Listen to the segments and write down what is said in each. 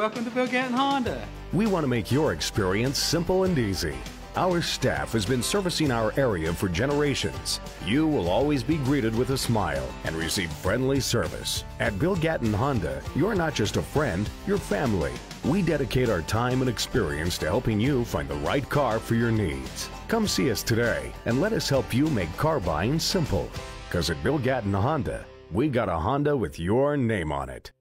welcome to Gatton Honda. We want to make your experience simple and easy. Our staff has been servicing our area for generations. You will always be greeted with a smile and receive friendly service. At Gatton Honda, you're not just a friend, you're family. We dedicate our time and experience to helping you find the right car for your needs. Come see us today and let us help you make car buying simple. Because at Gatton Honda, we got a Honda with your name on it.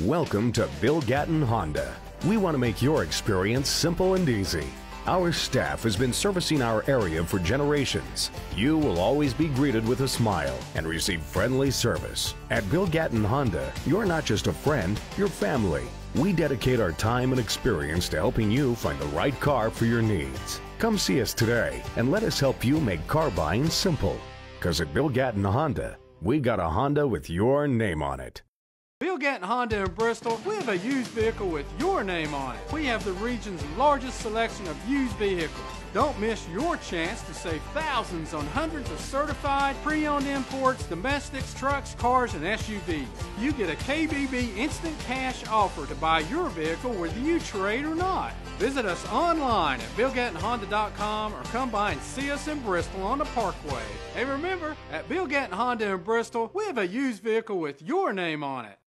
Welcome to Gatton Honda. We want to make your experience simple and easy. Our staff has been servicing our area for generations. You will always be greeted with a smile and receive friendly service. At Gatton Honda, you're not just a friend, you're family. We dedicate our time and experience to helping you find the right car for your needs. Come see us today and let us help you make car buying simple. Because at Gatton Honda, we got a Honda with your name on it. Gatton Honda in Bristol, we have a used vehicle with your name on it. We have the region's largest selection of used vehicles. Don't miss your chance to save thousands on hundreds of certified, pre-owned imports, domestics, trucks, cars, and SUVs. You get a KBB instant cash offer to buy your vehicle whether you trade or not. Visit us online at BillGattonHonda.com or come by and see us in Bristol on the Parkway. Hey, remember, at Gatton Honda in Bristol, we have a used vehicle with your name on it.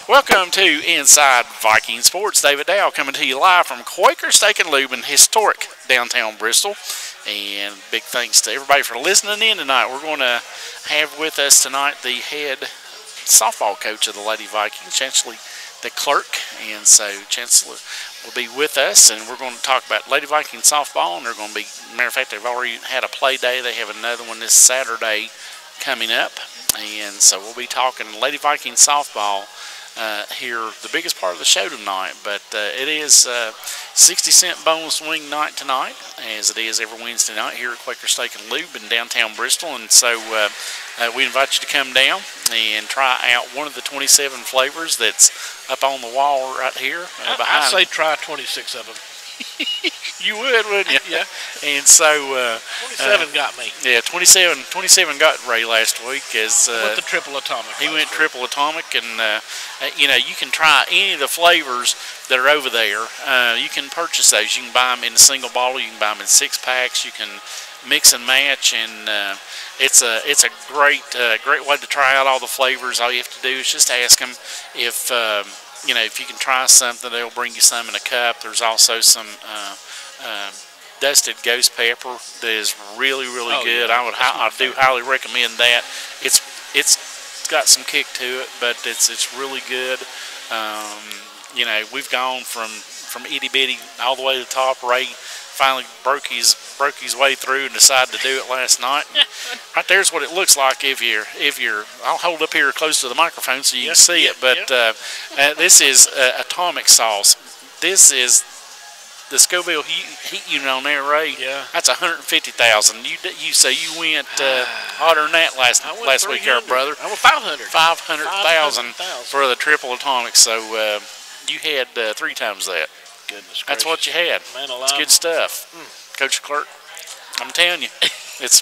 Welcome to Inside Viking Sports. David Dow coming to you live from Quaker Steak and Lube in historic downtown Bristol. And big thanks to everybody for listening in tonight. We're going to have with us tonight the head softball coach of the Lady Vikings, Chancellor the clerk. And so Chancellor will be with us, and we're going to talk about Lady Viking softball. And they're going to be, matter of fact, they've already had a play day. They have another one this Saturday coming up. And so we'll be talking Lady Viking softball here, the biggest part of the show tonight. But it is 60-cent bonus wing night tonight, as it is every Wednesday night here at Quaker Steak and Lube in downtown Bristol. And so we invite you to come down and try out one of the 27 flavors that's up on the wall right here. I'd say try 26 of them. You would, wouldn't you? Yeah. And so 27 got me. Yeah, 27 got Ray last week. As with the triple atomic. He went triple atomic, and you know, you can try any of the flavors that are over there. You can purchase those. You can buy them in a single bottle. You can buy them in 6-packs. You can mix and match, and it's a great way to try out all the flavors. All you have to do is just ask them if you know, if you can try something. They'll bring you some in a cup. There's also some dusted ghost pepper that is really good. Yeah. I do highly recommend that. It's got some kick to it, but it's really good. You know, we've gone from itty bitty all the way to the top. Ray finally broke his way through and decided to do it last night. Right there's what it looks like if you're I'll hold up here close to the microphone so you can see it. But this is atomic sauce. This is the Scoville heat unit on there, Ray. Yeah. That's 150,000. You say you went hotter than that last week, our brother. I went 500. 500,000 for the triple atomic. So you had 3 times that. Goodness That's gracious. what you had. Man alive. It's good stuff. Coach Clerk, I'm telling you, it's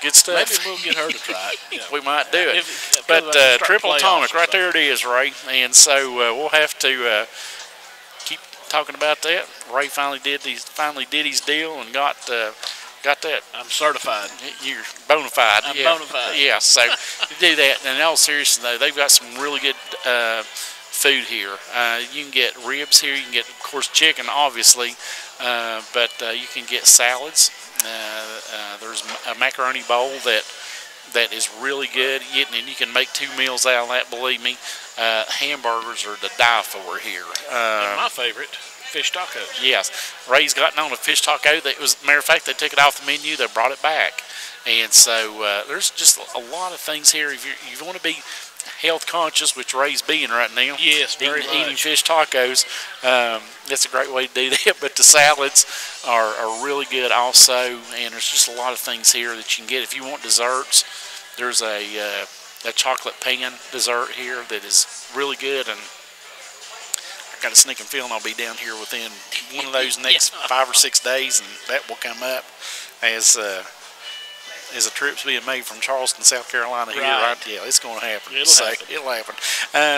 good stuff. Maybe we'll get her to try it. Yeah. We might do it. But triple atomic, right there it is, Ray. And so we'll have to keep talking about that. Ray finally did his deal and got that. I'm certified. You're bona fide. I'm bona fide. Yeah, so do that. And in all seriousness, though, they've got some really good food here. You can get ribs here. You can get, of course, chicken, obviously, but you can get salads. There's a macaroni bowl that is really good, and you can make 2 meals out of that. Believe me, hamburgers are to die for here. And my favorite, fish tacos. Yes, Ray's gotten on a fish taco. That was, matter of fact, they took it off the menu. They brought it back, and so there's just a lot of things here. If you want to be health conscious, which Ray's being right now. Yes, very much. Eating fish tacos. That's a great way to do that. But the salads are really good also, and there's just a lot of things here that you can get. If you want desserts, there's a chocolate pan dessert here that is really good, and I got a sneaking feeling I'll be down here within one of those next 5 or 6 days, and that will come up as a trip's being made from Charleston, South Carolina here, right? Yeah, it's going to happen. It'll happen.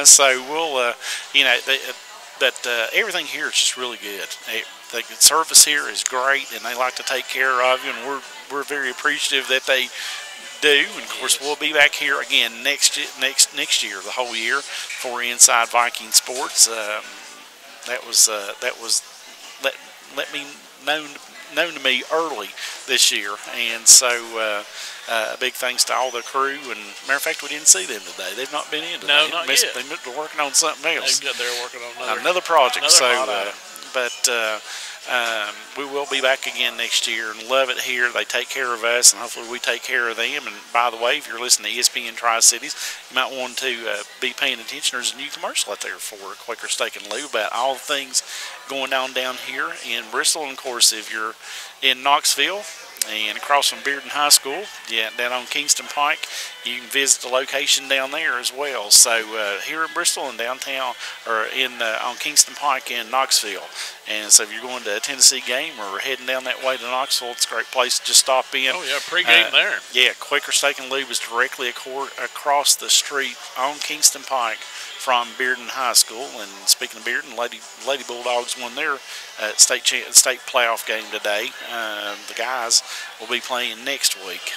So we'll, you know, everything here is just really good. The service here is great, and they like to take care of you, and we're very appreciative that they do. And of course, we'll be back here again next year, the whole year, for Inside Viking Sports. That was let me known to me early this year, and so big thanks to all the crew. And matter of fact, we didn't see them today. They've not been in today. No, not yet. They're working on something else. They're working on another project. Another but we will be back again next year and love it here. They take care of us, and hopefully we take care of them. And by the way, if you're listening to ESPN Tri-Cities, you might want to be paying attention. There's a new commercial out there for Quaker Steak and Lube about all the things going on down here in Bristol. And of course, if you're in Knoxville and across from Bearden High School, down on Kingston Pike, you can visit the location down there as well. So here in Bristol and downtown, or on Kingston Pike in Knoxville. And so if you're going to a Tennessee game or heading down that way to Knoxville, it's a great place to just stop in. Oh yeah, pregame there. Yeah, Quaker Steak and Lube is directly across the street on Kingston Pike from Bearden High School. And speaking of Bearden, Lady Bulldogs won their state playoff game today. The guys will be playing next week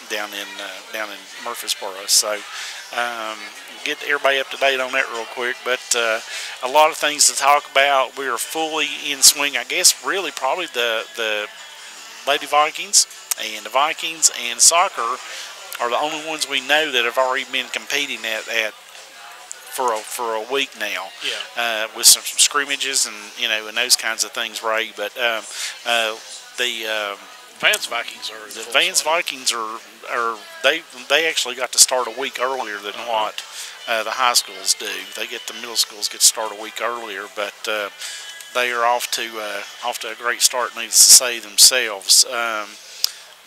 down in Murfreesboro. So get everybody up to date on that real quick. But a lot of things to talk about. We are fully in swing. I guess really probably the Lady Vikings, and the Vikings and soccer are the only ones we know that have already been competing at for a week now. Yeah. With some scrimmages and and those kinds of things, Ray. But the Vance Vikings are the Vance Vikings are they actually got to start a week earlier than what the high schools do. The middle schools get to start a week earlier, but they are off to a great start, needless to say themselves.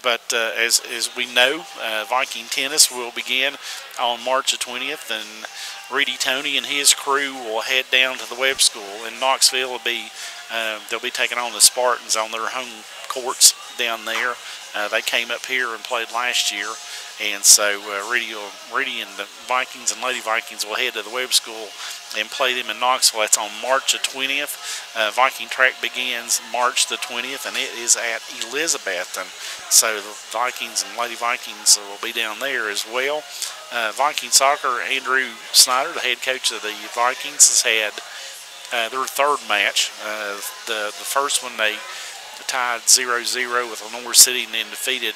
But as we know, Viking tennis will begin on March the 20th, and Reedy Tony and his crew will head down to the Webb School in Knoxville. They'll be taking on the Spartans on their home courts down there. They came up here and played last year, and so Reedy and the Vikings and Lady Vikings will head to the Webb School and play them in Knoxville. That's on March the 20th. Viking track begins March the 20th, and it is at Elizabethton. So the Vikings and Lady Vikings will be down there as well. Viking soccer, Andrew Snyder, the head coach of the Vikings, has had their third match. The first one they tied 0-0 with Lenore City and then defeated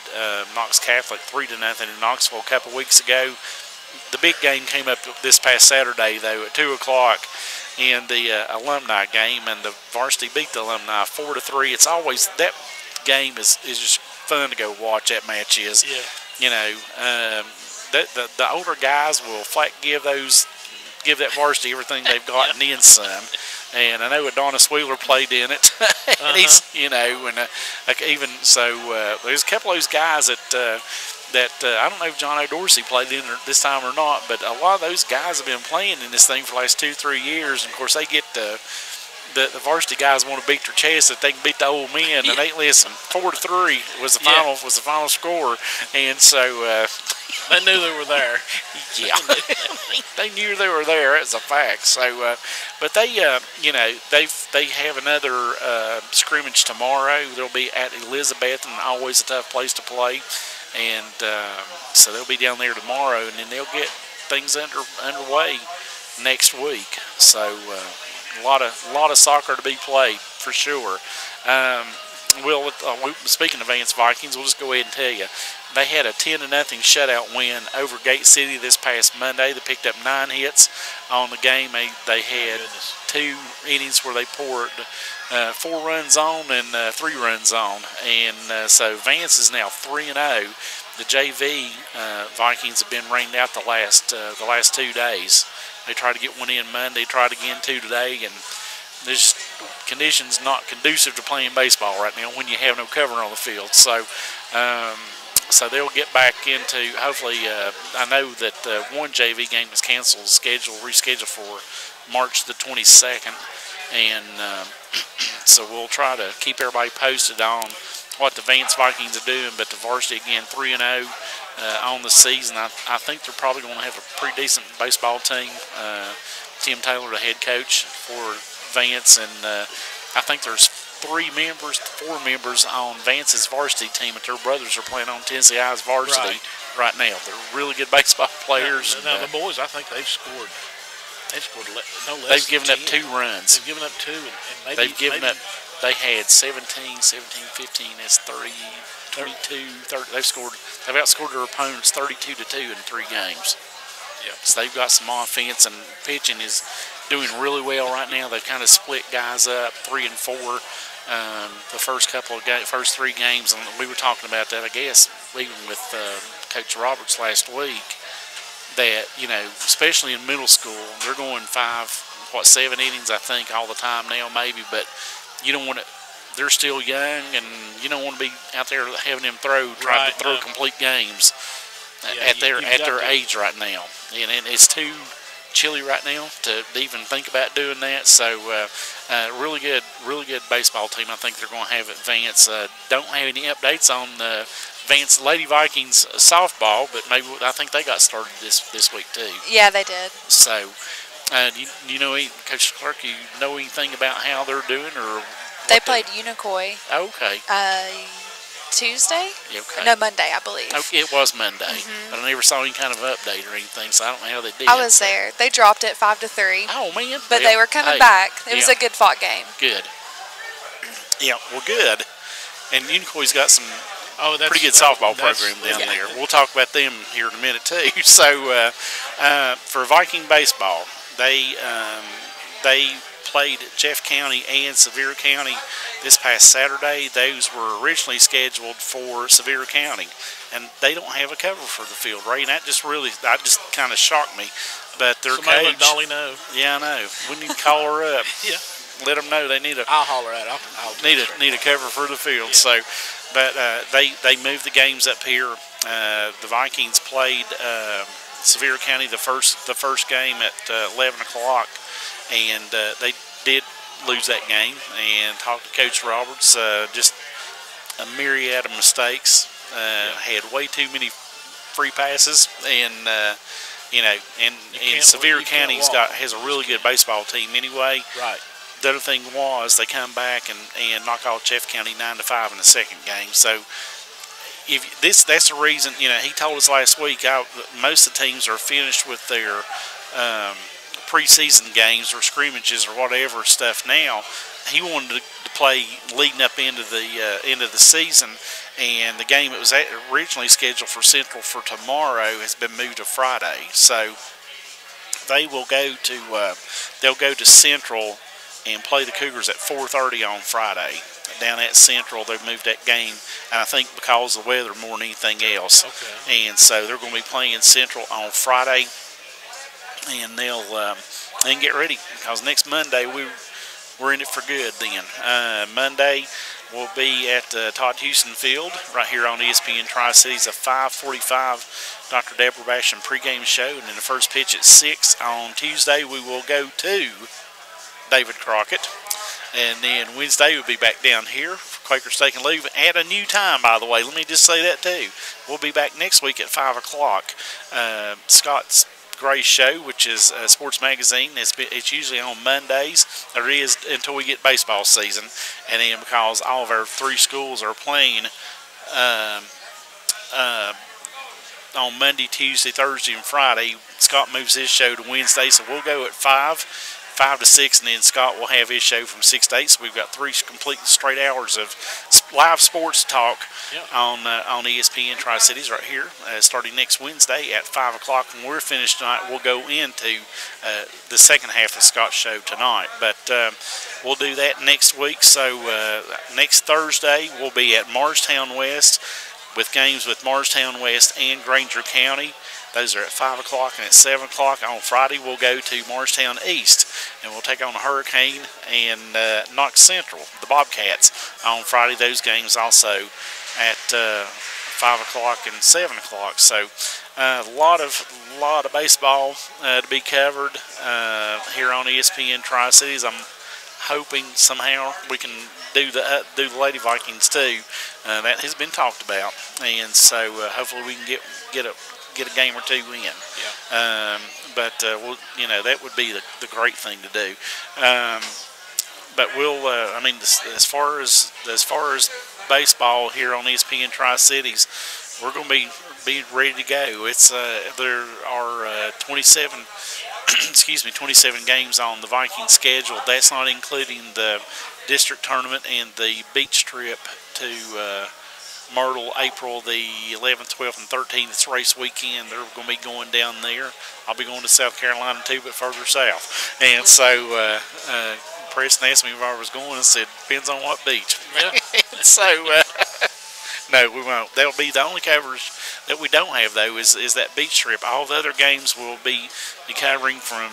Knox Catholic 3-0 in Knoxville a couple weeks ago. The big game came up this past Saturday, though, at 2 o'clock in the alumni game, and the varsity beat the alumni 4-3. It's always, that game is just fun to go watch. That match is. Yeah. The older guys will flat give that varsity everything they've got and then some. And I know Adonis Wheeler played in it. And he's, even so, there's a couple of those guys that I don't know if John O'Dorsey played in this time or not, but a lot of those guys have been playing in this thing for the last 2-3 years. And of course, they get the varsity guys want to beat their chest that they can beat the old men, and they listen. 4-3 was the final score, and so they knew they were there. Yeah, they knew they were there. It's a fact. So, but they have another scrimmage tomorrow. They'll be at Elizabeth, and always a tough place to play, and so they'll be down there tomorrow, and then they'll get things underway next week. So. A lot of soccer to be played for sure. Speaking of Vance Vikings, we'll just go ahead and tell you they had a 10-0 shutout win over Gate City this past Monday. They picked up 9 hits on the game. They had 2 innings where they poured 4 runs on and 3 runs on, and so Vance is now 3-0. The JV Vikings have been rained out the last 2 days. They tried to get one in Monday, tried again 2 today, and there's conditions not conducive to playing baseball right now when you have no cover on the field. So, so they'll get back into, hopefully, I know that one JV game is canceled, rescheduled for March the 22nd, and so we'll try to keep everybody posted on what the Vance Vikings are doing. But the varsity, again, 3-0 on the season. I think they're probably going to have a pretty decent baseball team. Tim Taylor, the head coach for Vance, and I think there's 4 members on Vance's varsity team, but their brothers are playing on Tennessee High's varsity right now. They're really good baseball players. Now the boys, I think they've scored. No less. They've given up 2 runs. They've given up 2, and maybe they've given up. They had 17, 15. That's 30, 22, 30. They've outscored their opponents 32-2 in 3 games. Yeah. So they've got some offense, and pitching is doing really well right now. They've kind of split guys up 3 and 4. The first 3 games, and we were talking about that, I guess, even with Coach Roberts last week, that, especially in middle school, they're going 7 innings, I think, all the time now, maybe, but you don't want to. They're still young, and you don't want to be out there having them trying to throw complete games at their age right now. And it's too chilly right now to even think about doing that. So, really good baseball team. I think they're going to have at Vance. Don't have any updates on Vance Lady Vikings softball, but maybe I think they got started this week too. Yeah, they did. So, do you know, Coach Clark? You know anything about how they're doing, or? They played Unicoi. Okay. Tuesday? Okay. No, Monday, I believe. Oh, it was Monday, but I never saw any kind of update or anything, so I don't know how they did. I was there. They dropped it 5-3. Oh man! But they were coming back. It was a good fought game. Good. Yeah. Well, good. And Unicoi got some That's pretty good softball program down there. We'll talk about them here in a minute too. So for Viking baseball, they played Jeff County and Sevier County this past Saturday. Those were originally scheduled for Sevier County, and they don't have a cover for the field, Ray. And that just kind of shocked me. But their Somebody coach, let Dolly know. Yeah, I know. We need to call her up. Yeah. Let them know they need a. I'll holler at her. I'll need a cover for the field. Yeah. So, but they moved the games up here. The Vikings played Sevier County the first game at 11 o'clock, and they did lose that game. And talked to Coach Roberts, just a myriad of mistakes. Had way too many free passes, and Sevier County's has a really good baseball team anyway. Right. The other thing was they come back and knock off Jeff County 9-5 in the second game. So that's the reason. He told us last week most of the teams are finished with their preseason games or scrimmages or whatever stuff now. He wanted to play leading up into the season, and the game that was originally scheduled for Central for tomorrow has been moved to Friday. So they will go to Central and play the Cougars at 4:30 on Friday down at Central. They've moved that game, and I think because of the weather more than anything else. Okay. And so they're going to be playing Central on Friday, and they'll get ready because next Monday we're in it for good. Then Monday we'll be at Todd Houston Field right here on ESPN Tri-Cities at 5:45. Dr. Deborah Basham pregame show, and then the first pitch at 6 on Tuesday. We will go to David Crockett, and then Wednesday we'll be back down here for Quaker Steak and Lube at a new time, by the way. Let me just say that too. We'll be back next week at 5 o'clock. Scott's Gray Show, which is a sports magazine, it's usually on Mondays, or it is until we get baseball season, and then because all of our 3 schools are playing on Monday, Tuesday, Thursday, and Friday, Scott moves his show to Wednesday, so we'll go at 5 to 6, and then Scott will have his show from 6 to 8. So we've got 3 complete straight hours of live sports talk on ESPN Tri-Cities right here, starting next Wednesday at 5 o'clock. When we're finished tonight, we'll go into the second half of Scott's show tonight. But we'll do that next week. So next Thursday, we'll be at Morristown West with games with Morristown West and Granger County. Those are at 5 o'clock, and at 7 o'clock on Friday we'll go to Morristown East, and we'll take on the Hurricane and Knox Central, the Bobcats, on Friday. Those games also at 5 o'clock and 7 o'clock. So a lot of baseball to be covered here on ESPN Tri-Cities. I'm hoping somehow we can do the Lady Vikings too. That has been talked about, and so hopefully we can get a game or 2 in. Yeah. But that would be the great thing to do. But we'll as far as baseball here on ESPN Tri-Cities, we're going to be ready to go. It's there are 27 27 games on the Vikings schedule. That's not including the district tournament and the beach trip to Myrtle, April the 11th, 12th, and 13th. It's race weekend. They're going to be going down there. I'll be going to South Carolina too, but further south. And so Preston asked me where I was going and said, depends on what beach. Yeah. So, no, we won't. That'll be the only coverage that we don't have, though, is that beach trip. All the other games will be covering from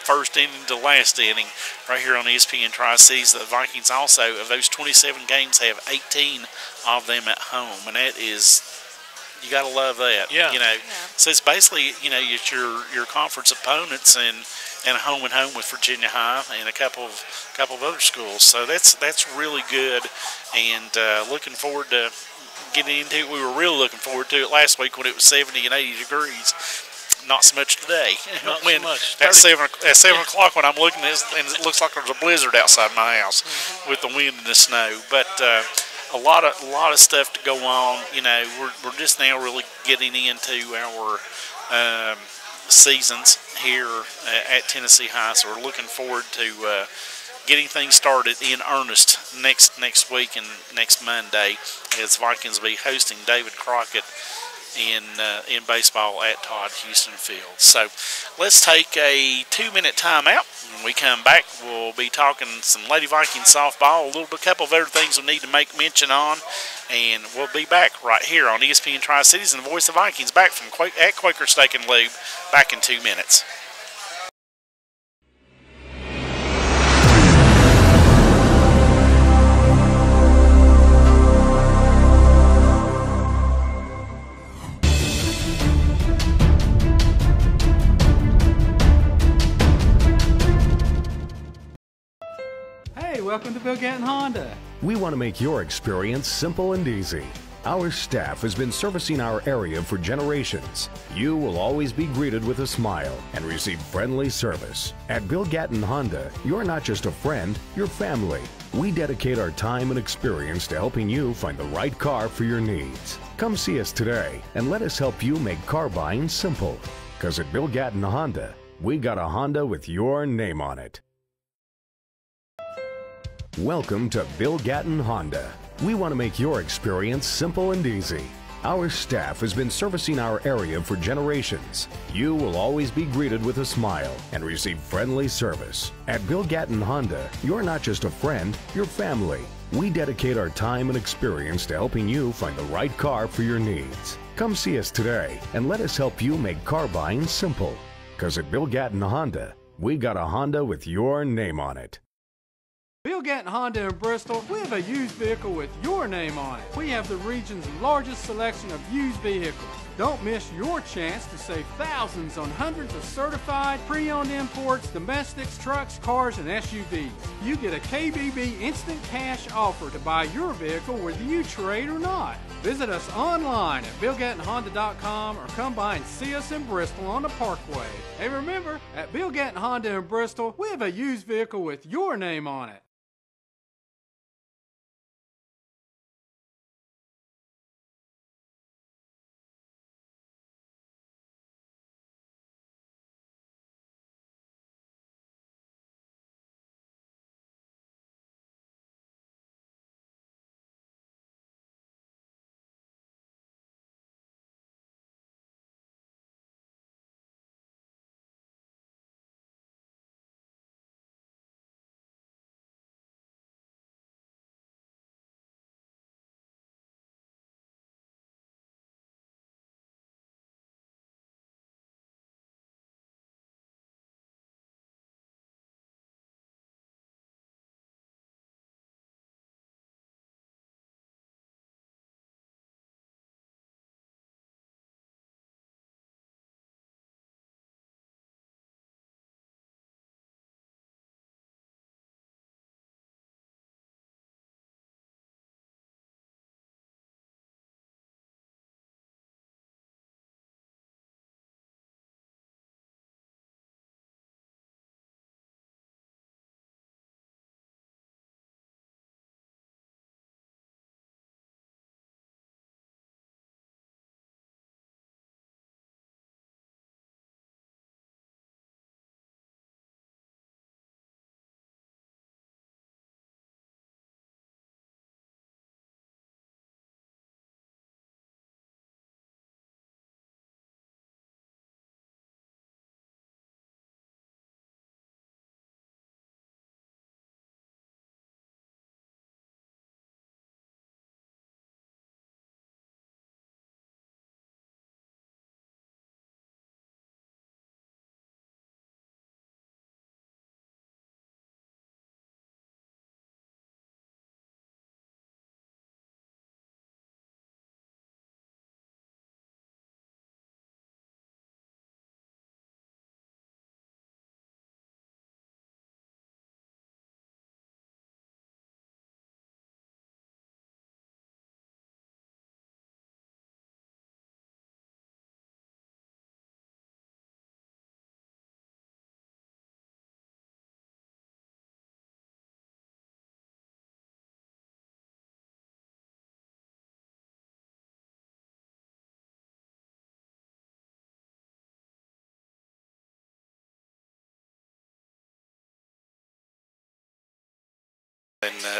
first inning to last inning right here on ESPN Tri-Cities. The Vikings also, of those 27 games, have 18 of them at home, and that is, you got to love that. Yeah. So it's basically, it's your conference opponents and a home and home with Virginia High and a couple of other schools. So that's really good, and looking forward to getting into it. We were really looking forward to it last week when it was 70 and 80 degrees. Not so much today. Not so much. At 7 o'clock when I'm looking at this, and it looks like there's a blizzard outside my house with the wind and the snow. But a lot of stuff to go on. We're just now really getting into our seasons here at Tennessee High, so we're looking forward to getting things started in earnest next week and next Monday, as Vikings will be hosting David Crockett in baseball at Todd Houston Field. So let's take a 2-minute timeout. When we come back, we'll be talking some Lady Vikings softball, a couple of other things we need to make mention on, and we'll be back right here on ESPN Tri-Cities and the Voice of Vikings, back from at Quaker Steak and Lube, back in 2 minutes. Welcome to Bill Gatton Honda. We want to make your experience simple and easy. Our staff has been servicing our area for generations. You will always be greeted with a smile and receive friendly service. At Bill Gatton Honda, you're not just a friend, you're family. We dedicate our time and experience to helping you find the right car for your needs. Come see us today and let us help you make car buying simple. Because at Bill Gatton Honda, we got a Honda with your name on it. Welcome to Bill Gatton Honda. We want to make your experience simple and easy. Our staff has been servicing our area for generations. You will always be greeted with a smile and receive friendly service. At Bill Gatton Honda, you're not just a friend, you're family. We dedicate our time and experience to helping you find the right car for your needs. Come see us today and let us help you make car buying simple. Because at Bill Gatton Honda, we got a Honda with your name on it. Bill Gatton Honda in Bristol, we have a used vehicle with your name on it. We have the region's largest selection of used vehicles. Don't miss your chance to save thousands on hundreds of certified, pre-owned imports, domestics, trucks, cars, and SUVs. You get a KBB instant cash offer to buy your vehicle whether you trade or not. Visit us online at BillGattonHonda.com or come by and see us in Bristol on the Parkway. Hey, remember, at Bill Gatton Honda in Bristol, we have a used vehicle with your name on it.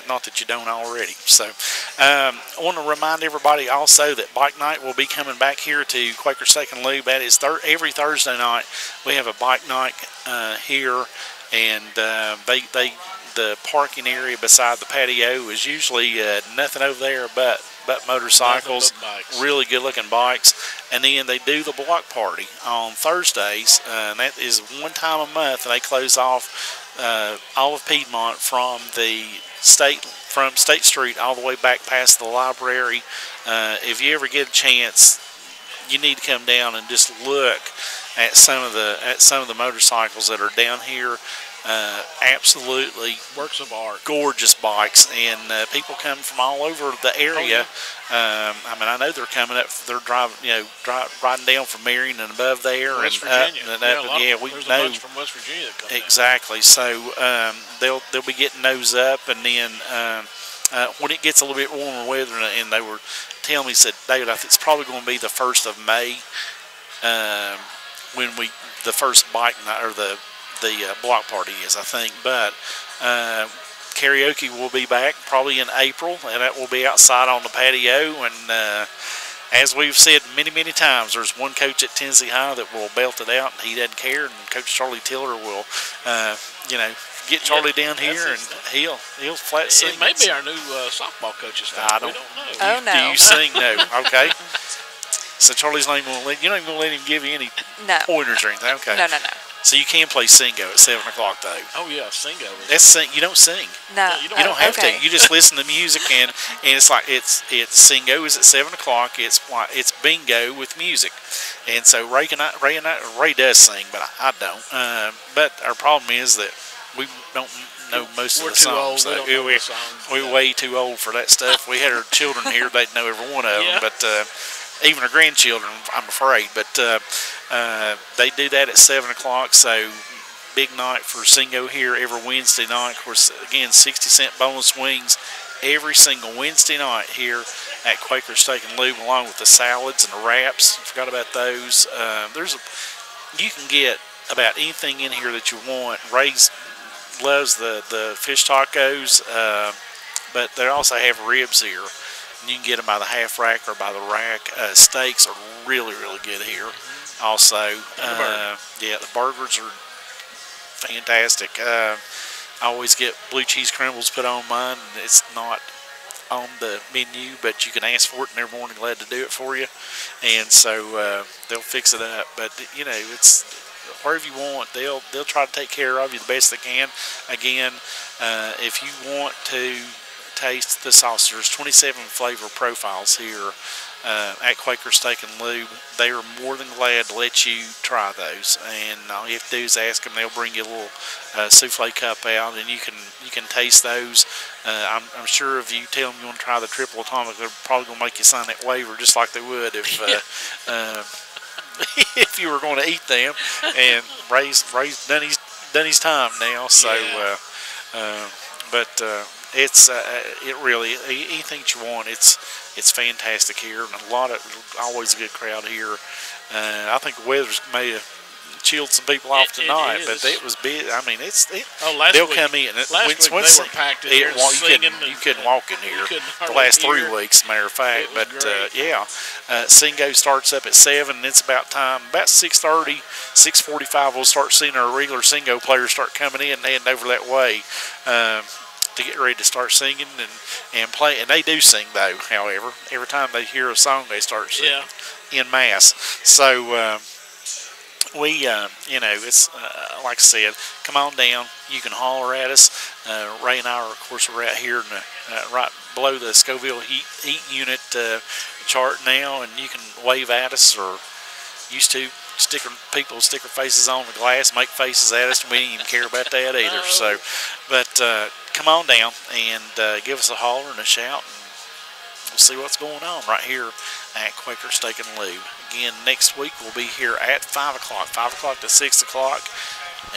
not that you don't already. So I want to remind everybody also that Bike Night will be coming back here to Quaker Steak and Lube. That is every Thursday night. We have a Bike Night here, and the parking area beside the patio is usually nothing over there but motorcycles, really good looking bikes. And then they do the block party on Thursdays, and that is one time a month, and they close off all of Piedmont from State Street all the way back past the library. If you ever get a chance, you need to come down and just look at some of the motorcycles that are down here. Absolutely works of art, gorgeous bikes, and people come from all over the area. I mean, I know they're coming up. They're driving, riding down from Marion and above there, West and Virginia. up and up. Yeah, we there's know a bunch from West Virginia that come exactly. So they'll be getting those up, and then when it gets a little bit warmer weather, and they were telling me, said, David, it's probably going to be the 1st of May when the first bike night or the block party is, I think. But karaoke will be back probably in April, and that will be outside on the patio. And as we've said many, many times, there's one coach at Tennessee High that will belt it out, and he doesn't care. And Coach Charlie Tiller will, get Charlie down here, and he'll flat sing. It may be our new softball coach's thing. I don't know. Oh, no. Do you sing? No. Okay. So Charlie's not even going to you're not even going to let him give you any pointers or anything. Okay. No. So you can play Singo at 7 o'clock, though. Oh yeah, Singo. You don't sing. No. You You don't have okay. to. You just listen to music, and it's like it's Singo is at 7 o'clock. It's bingo with music, and so Ray does sing, but I don't. But our problem is that we don't know most of the songs. We're too old. We don't know the songs. We're way too old for that stuff. We had our children here; they'd know every one of them, Yeah. but. Even our grandchildren, I'm afraid, but they do that at 7 o'clock. So big night for Singo here every Wednesday night. Of course, again, 60-cent bonus wings every single Wednesday night here at Quaker Steak and Lube, along with the salads and the wraps. Forgot about those. You can get about anything in here that you want. Ray loves the fish tacos, but they also have ribs here. You can get them by the half rack or by the rack. Steaks are really, really good here. Also, the burgers are fantastic. I always get blue cheese crumbles put on mine. It's not on the menu, but you can ask for it, and they're more than glad to do it for you. And so they'll fix it up. But it's wherever you want, they'll try to take care of you the best they can. Again, if you want to taste the sauce, there's 27 flavor profiles here at Quaker Steak and Lube. They are more than glad to let you try those, and all you have to do is ask them. They'll bring you a little souffle cup out, and you can taste those. I'm sure if you tell them you want to try the triple atomic, they're probably going to make you sign that waiver just like they would if if you were going to eat them. And Ray's done his time now, so it's it really, anything that you want, it's fantastic here, and always a good crowd here. I think the weather's may have chilled some people off tonight, but it was big. I mean, they'll come in. Last week they were packed in here singing. You couldn't walk in here the last 3 weeks, as a matter of fact. But Singo starts up at 7, and it's about time. About 6:30, 6:45, we'll start seeing our regular Singo players start coming in and heading over that way. To get ready to start singing and play. And they do sing, though, however. Every time they hear a song, they start singing en masse. So, it's like I said, come on down. You can holler at us. Ray and I are, of course, we're out here right below the Scoville heat unit chart now, and you can wave at us, or used to. People stick their faces on the glass, make faces at us, and we didn't even care about that either. So, but come on down and give us a holler and a shout, and we'll see what's going on right here at Quaker Steak and Lube. Again, next week we'll be here at 5 o'clock, 5 o'clock to 6 o'clock,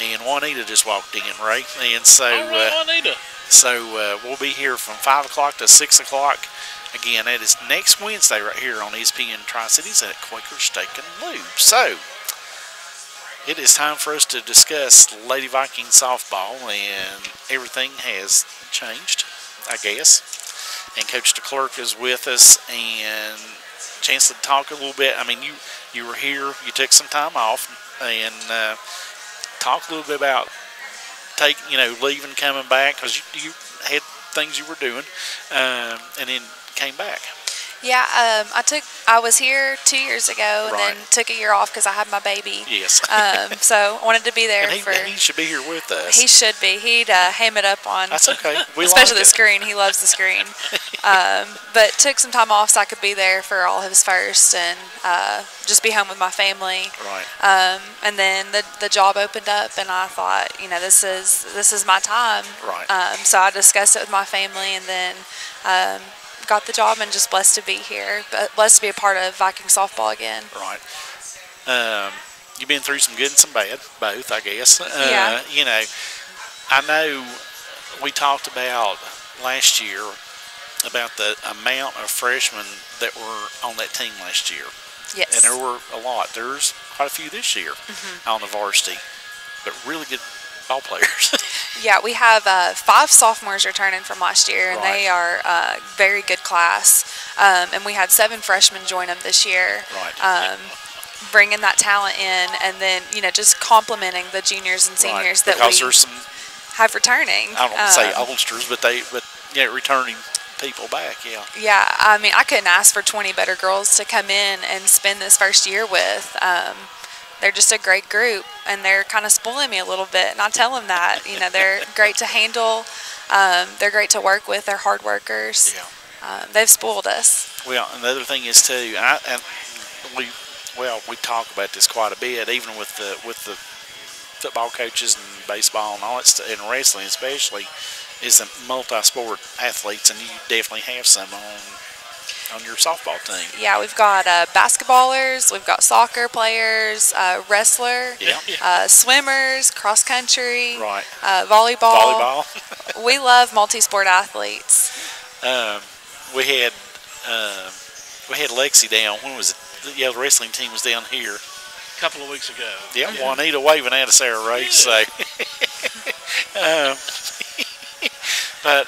and Juanita just walked in, Ray, and so Juanita. So we'll be here from 5 o'clock to 6 o'clock. Again, that is next Wednesday right here on ESPN Tri-Cities at Quaker Steak and Lube. So, it is time for us to discuss Lady Vikings softball, and everything has changed. I guess. And Coach DeClerc is with us, and chance to talk a little bit. I mean, you were here, you took some time off, and talk a little bit about leaving, coming back, because you had things you were doing, and then came back. Yeah, I was here 2 years ago and then took a year off because I had my baby. Yes. So I wanted to be there and he should be here with us. He should be. He'd ham it up on. That's okay. Especially the screen. He loves the screen. But took some time off so I could be there for all of his first and just be home with my family. Right. And then the job opened up and I thought, this is my time. Right. So I discussed it with my family and then got the job and just blessed to be here, but blessed to be a part of Viking softball again. Right. You've been through some good and some bad, both, I guess. Yeah. I know we talked about last year about the amount of freshmen that were on that team last year. Yes. And there were a lot. There's quite a few this year on the varsity, but really good ball players. Yeah, we have 5 sophomores returning from last year, and they are a very good class. And we had 7 freshmen join them this year. Right. Bringing that talent in, and then just complementing the juniors and seniors that we there's some, have returning. I don't want to say oldsters, but returning people back. Yeah. Yeah, I mean, I couldn't ask for 20 better girls to come in and spend this first year with. They're just a great group, and they're kind of spoiling me a little bit, and I tell them that. They're great to handle. They're great to work with. They're hard workers. Yeah. They've spoiled us. Well, another thing is too, we talk about this quite a bit, even with the football coaches and baseball and all that stuff, and wrestling especially, is the multi-sport athletes, and you definitely have some on your softball team. Yeah, we've got basketballers, we've got soccer players, wrestler, swimmers, cross country, right, volleyball. We love multi-sport athletes. We had Lexi down. When was it? The wrestling team was down here A couple of weeks ago. Yeah, Juanita waving at us there, Ray. So, but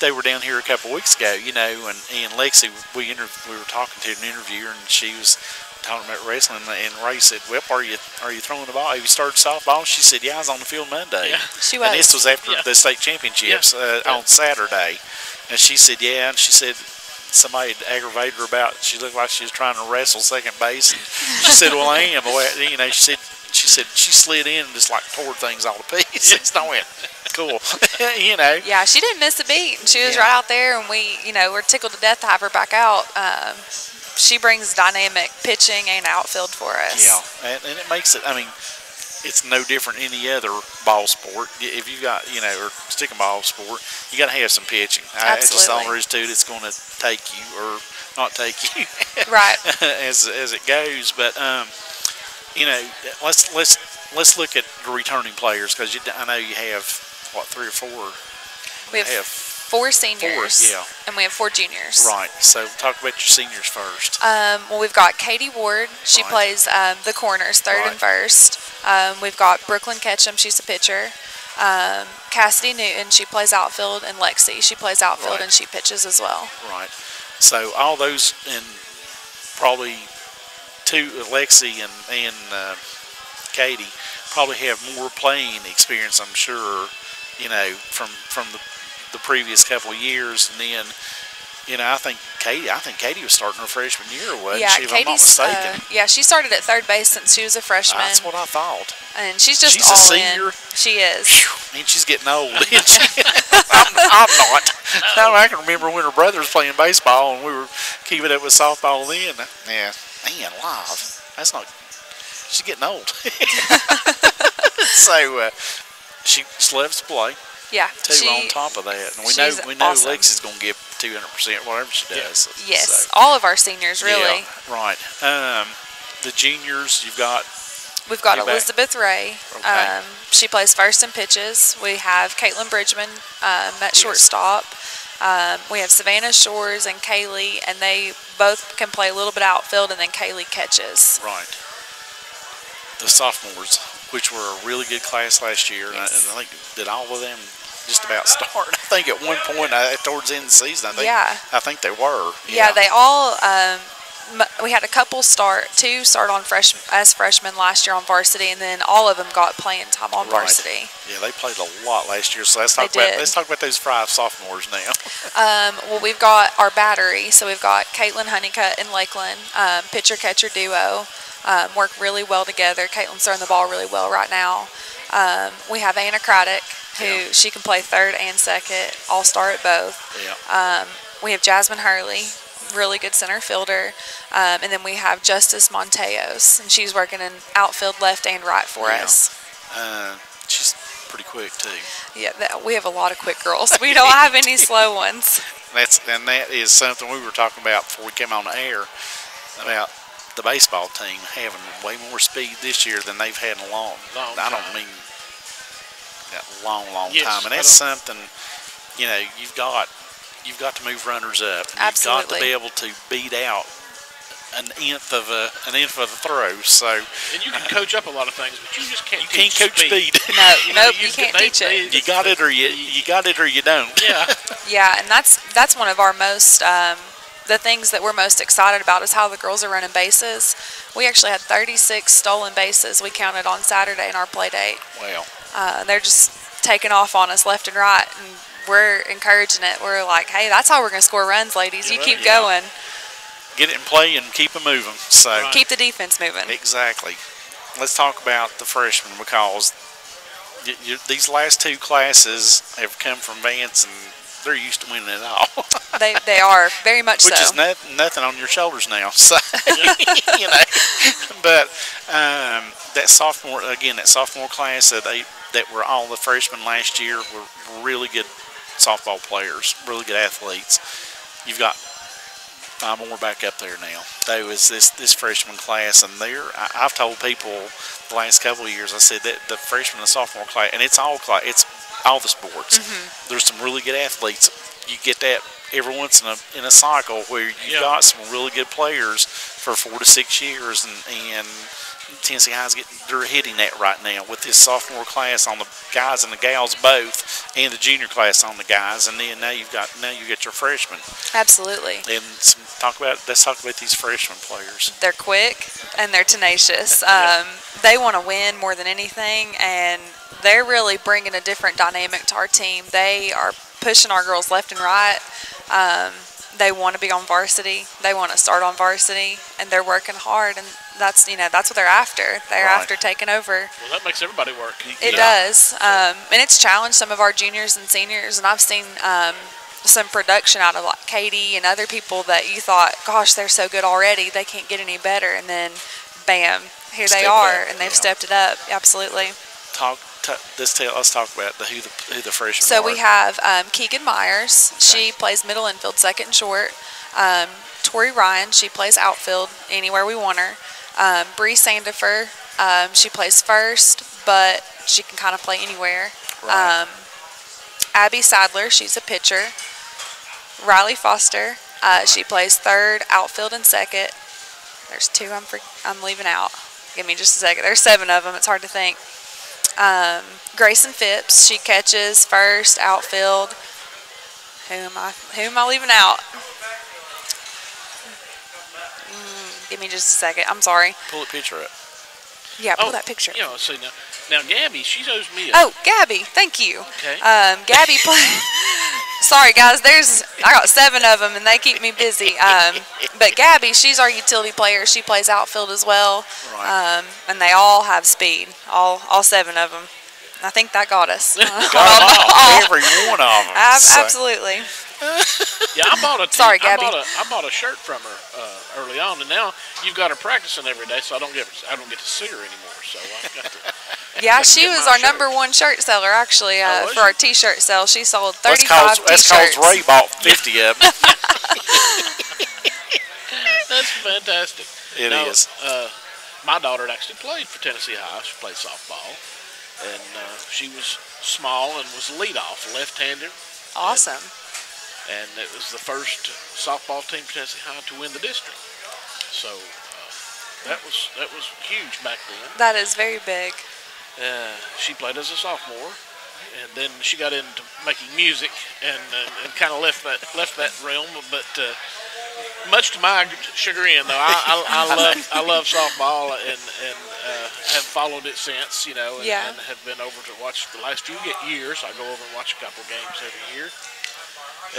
they were down here a couple of weeks ago, and Lexi, we were talking to an interviewer, and she was talking about wrestling, and Ray said, "Well, are you throwing the ball? Have you started softball?" She said, "Yeah, I was on the field Monday." Yeah. She was. And this was after the state championships on Saturday, and she said, "Yeah," and she said somebody had aggravated her about. She looked like she was trying to wrestle second base, and she said, "Well, I am." She said she slid in and just like tore things all to pieces. I went, cool, Yeah, she didn't miss a beat. She was right out there, and we're tickled to death to have her back out. She brings dynamic pitching and outfield for us. Yeah, and it makes it. I mean, it's no different than any other ball sport. If you got, or stick and ball sport, you got to have some pitching. It's just all there is to it. It's going to take you or not take you, right? as it goes. But let's look at the returning players, because I know you have 3 or 4. We have 4 seniors. And we have 4 juniors. Right. So talk about your seniors first. Well, we've got Katie Ward. She plays the corners, third and first. We've got Brooklyn Ketchum. She's a pitcher. Cassidy Newton. She plays outfield, and Lexi. She plays outfield and she pitches as well. Right. So all those, and probably 2, Lexi and Katie, probably have more playing experience, I'm sure, from the previous couple of years. And then, I think Katie was starting her freshman year, wasn't she, if I'm not mistaken? She started at third base since she was a freshman. That's what I thought. And she's just she's all a senior. In. She is. Whew, man, she's getting old, isn't she? I'm not. I can remember when her brother was playing baseball, and we were keeping up with softball then. Yeah, man, alive. That's not. She's getting old. So she loves to play. Yeah. Too, on top of that, and we know awesome. Lexi's going to give 200% whatever she does. Yes, so. all of our seniors really. Yeah, right. The juniors, We've got Elizabeth Ray. Okay. She plays first and pitches. We have Caitlin Bridgman at shortstop. We have Savannah Shores and Kaylee, and they both can play a little bit outfield, and then Kaylee catches. Right. The sophomores, which were a really good class last year, yes. and I think did all of them just about start. I think at one point towards the end of the season, I think they were. Yeah, they all. We had a couple two start on as freshmen last year on varsity, and then all of them got playing time on varsity. Yeah, they played a lot last year. So let's talk about those 5 sophomores now. Well, we've got our battery. So we've got Caitlin Honeycutt and Lakeland, pitcher catcher duo, work really well together. Caitlin's throwing the ball really well right now. We have Anna Craddock, who she can play third and second, all-star at both. Yeah. We have Jasmine Hurley, really good center fielder, and then we have Justice Monteos, and she's working in outfield left and right for us. She's pretty quick too. Yeah, we have a lot of quick girls. We don't have any slow ones. That is something we were talking about before we came on the air about the baseball team having way more speed this year than they've had in a long time. I don't mean that long time, and that's something you've got to move runners up. And absolutely. You've got to be able to beat out an nth of a throw. So and you can coach up a lot of things, but you just can't. You can't coach speed. No, you can't teach it. You got it or you don't. Yeah. Yeah, and that's one of our most the things that we're most excited about is how the girls are running bases. We actually had 36 stolen bases we counted on Saturday in our play date. Wow. They're just taking off on us left and right, and we're encouraging it. We're like, hey, that's how we're going to score runs, ladies. You keep going. Get it in play and keep them moving. So keep the defense moving. Exactly. Let's talk about the freshmen, because these last 2 classes have come from Vance, and they're used to winning it all. They are very much Which so. is nothing on your shoulders now. So but that sophomore class that were all the freshmen last year were really good softball players, really good athletes. You've got 5 more back up there now. That was this freshman class, and I've told people the last couple of years, I said that the freshman and sophomore class, and it's all the sports. Mm-hmm. There's some really good athletes. You get that every once in a cycle where you've got some really good players for 4 to 6 years, and Tennessee High's they're hitting that right now with this sophomore class on the guys and the gals both, and the junior class on the guys, and then now you got your freshmen. Absolutely. And let's talk about these freshman players. They're quick and they're tenacious. They want to win more than anything, and they're really bringing a different dynamic to our team. They are pushing our girls left and right. They want to be on varsity. They want to start on varsity, and they're working hard, and that's what they're after. They're after taking over. Well, that makes everybody work. It does, and it's challenged some of our juniors and seniors, and I've seen some production out of like Katie and other people that you thought, gosh, they're so good already, they can't get any better, and then bam, here they are, and they've stepped it up. Absolutely. Let's talk about who the freshmen So are. we have Keegan Myers. She plays middle infield, second and short. Tori Ryan, she plays outfield anywhere we want her. Bree Sandifer, she plays first, but she can kind of play anywhere. Right. Abby Sadler, she's a pitcher. Riley Foster, she plays third, outfield, and second. There's 2 I'm leaving out. Give me just a second. There's 7 of them. It's hard to think. Grayson Phipps, she catches first, outfield. Who am I leaving out? Give me just a second. I'm sorry. Pull a picture up. Yeah, pull that picture. See now Gabby, she owes me. Oh, Gabby, thank you. Okay. Gabby plays. Sorry, guys. I got 7 of them, and they keep me busy. But Gabby, she's our utility player. She plays outfield as well. Right. And they all have speed. All 7 of them. I think that got us. Every one of them. Absolutely. Yeah, I bought Sorry, Gabby. I bought a shirt from her early on, and now you've got her practicing every day, so I don't get to see her anymore. So I've got to. Yeah, she was our #1 shirt seller actually for our T-shirt sale. She sold 35 T-shirts. That's because Ray bought 50 of them. That's fantastic. It is. My daughter had actually played for Tennessee High. She played softball, and she was small and was leadoff, left-hander. Awesome. And it was the first softball team for Tennessee High to win the district. So that was huge back then. That is very big. She played as a sophomore, then she got into making music and kind of left that realm. But much to my chagrin, though, I love softball and have followed it since, and have been over to watch the last few years. I go over and watch a couple of games every year,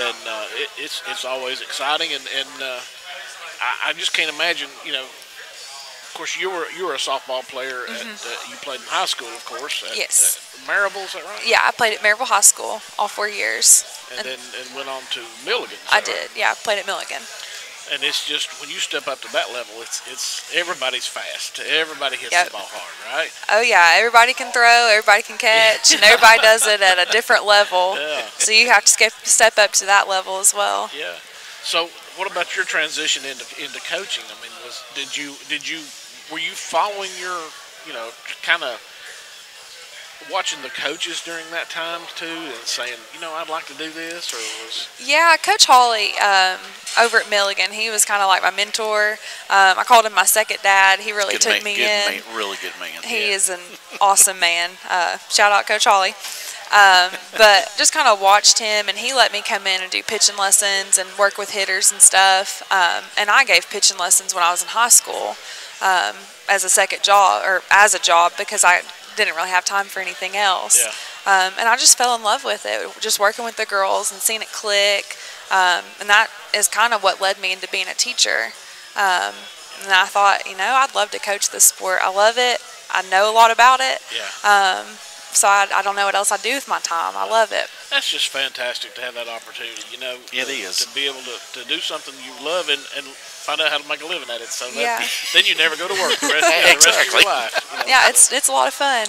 and it's always exciting. And I just can't imagine, Of course, you were a softball player. You played in high school, of course. Yes. At Maryville, is that right? Yeah, I played at Maryville High School all 4 years. And then went on to Milligan. I did. Yeah, I played at Milligan. And it's just when you step up to that level, it's everybody's fast. Everybody hits the ball hard, right? Oh yeah, everybody can throw, everybody can catch, and everybody does it at a different level. Yeah. So you have to step up to that level as well. Yeah. So what about your transition into coaching? I mean, were you following your, kind of watching the coaches during that time too, and saying, I'd like to do this, or was? Yeah, Coach Hawley over at Milligan, he was kind of like my mentor. I called him my second dad. He really took me in. Really good man. He is an awesome man. Shout out Coach Hawley. But just kind of watched him, and he let me come in and do pitching lessons and work with hitters and stuff. And I gave pitching lessons when I was in high school as a second job, or as a job, because I didn't really have time for anything else. Yeah. And I just fell in love with it, just working with the girls and seeing it click. And that is kind of what led me into being a teacher. And I thought, I'd love to coach this sport. I love it. I know a lot about it. Yeah. So I don't know what else I do with my time. I love it. That's just fantastic to have that opportunity, It is. To be able to do something you love and find out how to make a living at it. So then you never go to work the rest of your life. Yeah, it's a lot of fun.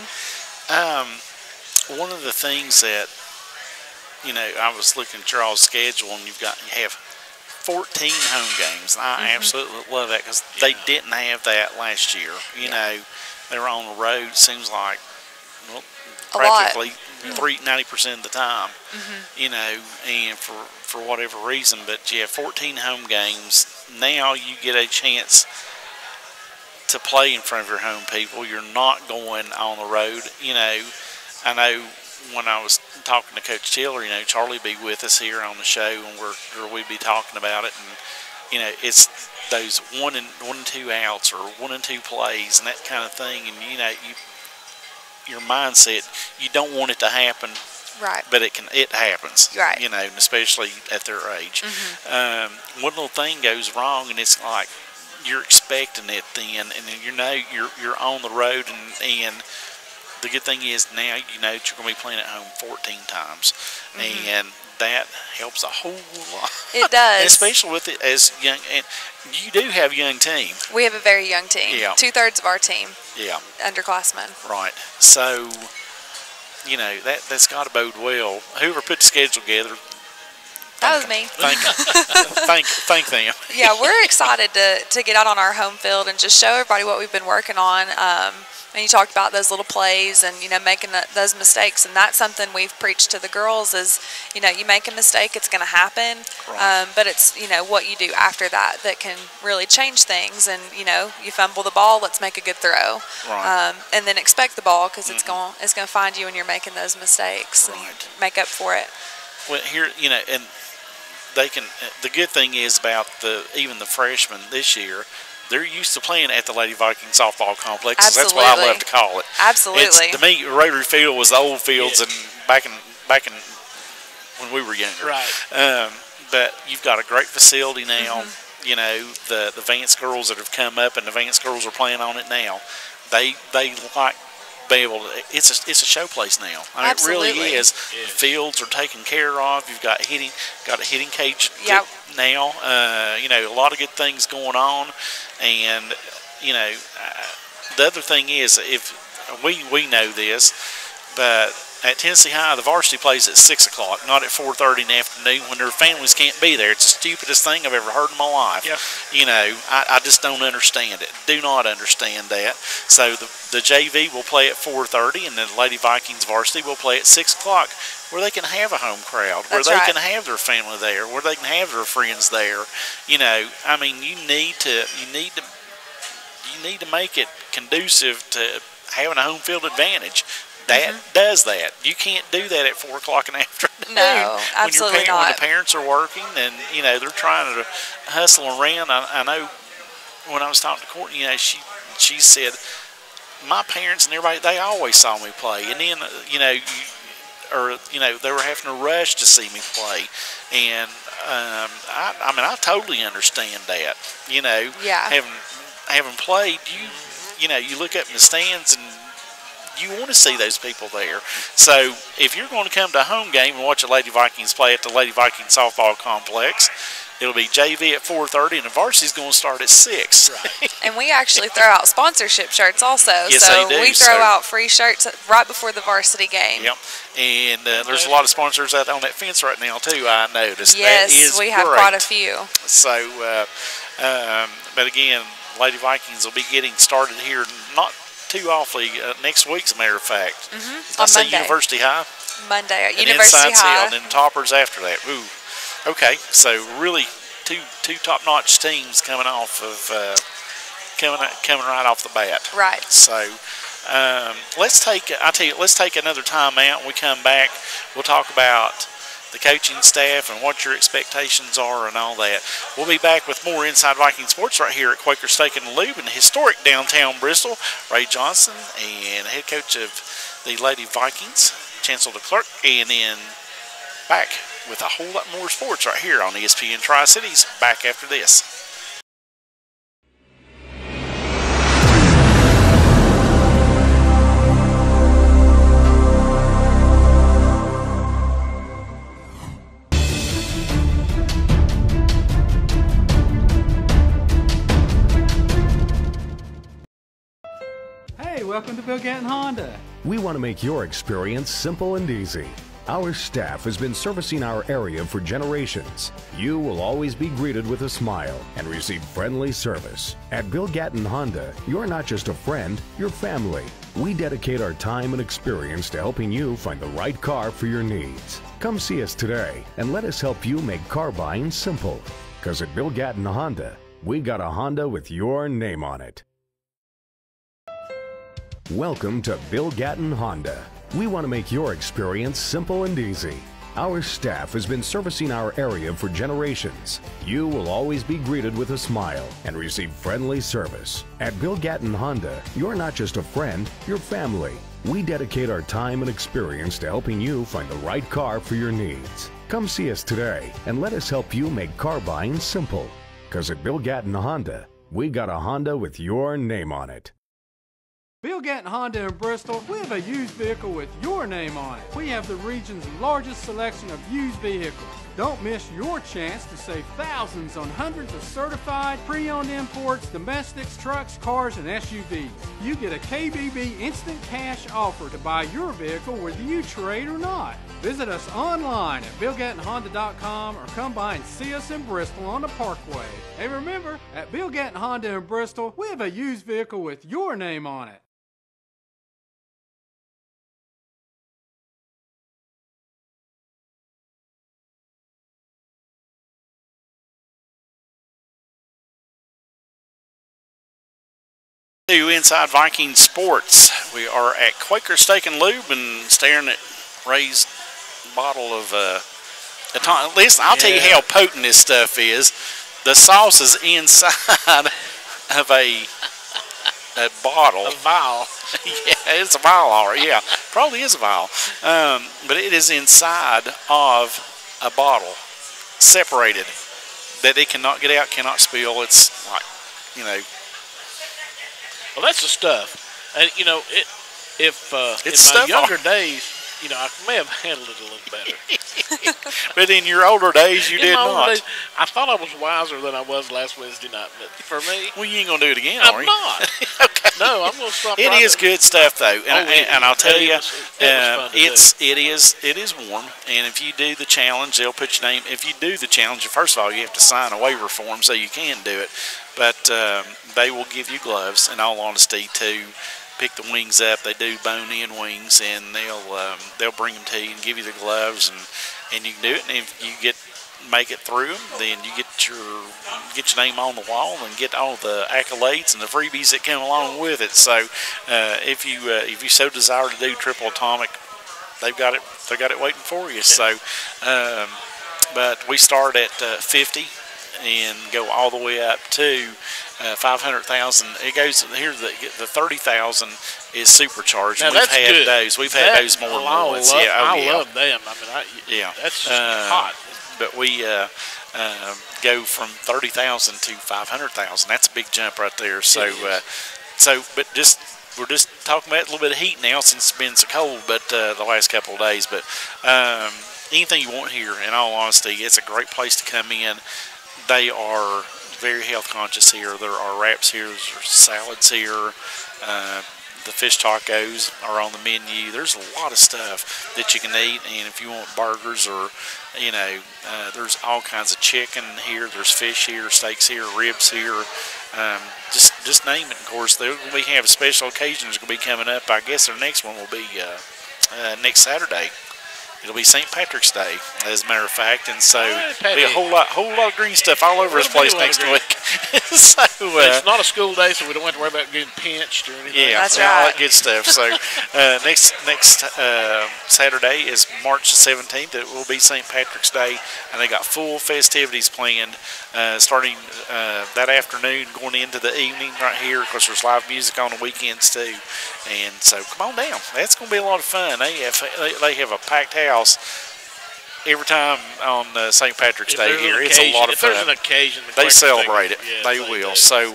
One of the things that, I was looking at your all schedule, and you have 14 home games. And I absolutely love that, because they didn't have that last year. They were on the road, seems like, practically 90% of the time, and for whatever reason. But you have 14 home games. Now you get a chance to play in front of your home people. You're not going on the road. I know when I was talking to Coach Tiller, Charlie be with us here on the show, and we'd be talking about it, and it's those one and two outs, or 1 and 2 plays, and that kind of thing. And your mindset, you don't want it to happen, right? But it happens, right? And especially at their age. One little thing goes wrong, and it's like you're expecting it then, and then you're on the road, and the good thing is now that you're going to be playing at home 14 times, and that helps a whole lot. It does. And especially with it as young, and you do have a young team. We have a very young team. Yeah. 2/3 of our team. Yeah. Underclassmen. Right. So, that's got to bode well. Whoever put the schedule together. That was me. Thank them. Yeah, we're excited to get out on our home field and just show everybody what we've been working on. And you talked about those little plays and, making those mistakes. And that's something we've preached to the girls is, you make a mistake, it's going to happen. Right. But it's, what you do after that can really change things. And, you fumble the ball, let's make a good throw. Right. And then expect the ball, because it's going to find you when you're making those mistakes and make up for it. Well, here, and they can, the good thing is about even the freshmen this year, they're used to playing at the Lady Viking softball complex. Absolutely. That's what I love to call it. Absolutely. To me, Rotary Field was the old fields, and back in when we were younger. Right. But you've got a great facility now. The Vance girls that have come up, and the Vance girls are playing on it now. They like being able to. It's a show place now. I mean, Absolutely. it really is. The fields are taken care of. You've got a hitting cage. Yep. Now, a lot of good things going on, and the other thing is, if we know this, but at Tennessee High, the varsity plays at 6 o'clock, not at 4:30 in the afternoon when their families can't be there. It's the stupidest thing I've ever heard in my life. Yeah. I just don't understand it. Do not understand that. So the JV will play at 4:30, and the Lady Vikings varsity will play at 6 o'clock, where they can have a home crowd, where they can have their family there, where they can have their friends there. I mean, you need to make it conducive to having a home field advantage. that does that. You can't do that at 4 o'clock in the afternoon. No, absolutely not. When the parents are working and, you know, they're trying to hustle around. I know when I was talking to Courtney, you know, she said, my parents and everybody, they always saw me play. And then, you know, they were having to rush to see me play. And, I mean, I totally understand that. You know, having played, you know, you look up in the stands and you want to see those people there. So if you're going to come to a home game and watch the Lady Vikings play at the Lady Vikings softball complex, it'll be JV at 4:30, and the varsity's going to start at 6. Right. And we actually throw out sponsorship shirts also. Yes, so they do. We throw out free shirts right before the varsity game. Yep. And there's a lot of sponsors out on that fence right now, too, I noticed. Yes, we have quite a few. So, but again, Lady Vikings will be getting started here not too awfully next week, as a matter of fact. On say Monday. University High. Monday at And University High. And then Toppers after that. Ooh. Okay, so really two top-notch teams coming off of coming right off the bat. Right. So let's take another time out. When we come back, we'll talk about the coaching staff and what your expectations are and all that. We'll be back with more Inside Viking Sports right here at Quaker Steak and Lube in historic downtown Bristol. Ray Johnson and head coach of the Lady Vikings, Chancellor Clerk, and then back with a whole lot more sports right here on ESPN Tri-Cities. Back after this. Hey, welcome to Bill Gatton Honda. We want to make your experience simple and easy. Our staff has been servicing our area for generations. You will always be greeted with a smile and receive friendly service. At Bill Gatton Honda, you're not just a friend, you're family. We dedicate our time and experience to helping you find the right car for your needs. Come see us today and let us help you make car buying simple. Because at Bill Gatton Honda, we got a Honda with your name on it. Welcome to Bill Gatton Honda. We want to make your experience simple and easy. Our staff has been servicing our area for generations. You will always be greeted with a smile and receive friendly service. At Bill Gatton Honda, you're not just a friend, you're family. We dedicate our time and experience to helping you find the right car for your needs. Come see us today and let us help you make car buying simple. Because at Bill Gatton Honda, we got a Honda with your name on it. Bill Gatton Honda in Bristol, we have a used vehicle with your name on it. We have the region's largest selection of used vehicles. Don't miss your chance to save thousands on hundreds of certified, pre-owned imports, domestics, trucks, cars, and SUVs. You get a KBB instant cash offer to buy your vehicle whether you trade or not. Visit us online at BillGattonHonda.com or come by and see us in Bristol on the Parkway. Hey, remember, at Bill Gatton Honda in Bristol, we have a used vehicle with your name on it. Inside Viking Sports. We are at Quaker Steak and Lube and staring at Ray's bottle of listen, I'll tell you how potent this stuff is. The sauce is inside of a bottle. A vial. Yeah, it's a vial, all right. Yeah, probably is a vial. But it is inside of a bottle, separated, that it cannot get out, cannot spill. It's like, you know. Well, that's the stuff. And, you know, if It's in my stuff younger days, you know, I may have handled it a little better. But in your older days, you did my older not. days, I thought I was wiser than I was last Wednesday night. But for me, Well, you ain't going to do it again, I'm are you? not. Okay. No, I'm going to stop. It right is there. good stuff, though, and I'll tell you, It was fun to it is warm. And if you do the challenge, they'll put your name. If you do the challenge, first of all, you have to sign a waiver form so you can do it. But they will give you gloves. In all honesty, to pick the wings up, they do bone-in wings, and they'll bring them to you and give you the gloves, and you can do it. And if you get make it through them, then you get your name on the wall and get all the accolades and the freebies that come along with it. So if you so desire to do triple atomic, they've got it waiting for you. So but we start at 50 and go all the way up to 500,000. It goes here. The 30,000 is supercharged. Now, We've had those. We've had those more than once. I love them. I mean, that's just hot. But we go from 30,000 to 500,000. That's a big jump right there. So, but we're just talking about a little bit of heat now since it's been so cold. But the last couple of days. But anything you want here, in all honesty, it's a great place to come in. They are very health conscious here. There are wraps here, there's salads here. The fish tacos are on the menu. There's a lot of stuff that you can eat, and if you want burgers or, there's all kinds of chicken here. There's fish here, steaks here, ribs here. Just name it. Of course, we have special occasions going to be coming up. I guess our next one will be next Saturday. It'll be St. Patrick's Day, as a matter of fact, and so there'll be a whole lot of green stuff all over this place next week. So it's not a school day, so we don't have to worry about getting pinched or anything. Yeah, that's all right. that good stuff. So next Saturday is March the 17th. It will be St. Patrick's Day, and they got full festivities planned starting that afternoon, going into the evening right here. Of course, there's live music on the weekends too, and so come on down. That's going to be a lot of fun. They have a packed house every time on St. Patrick's Day here. It's a lot of fun. If there's an occasion, they celebrate it. They will. So,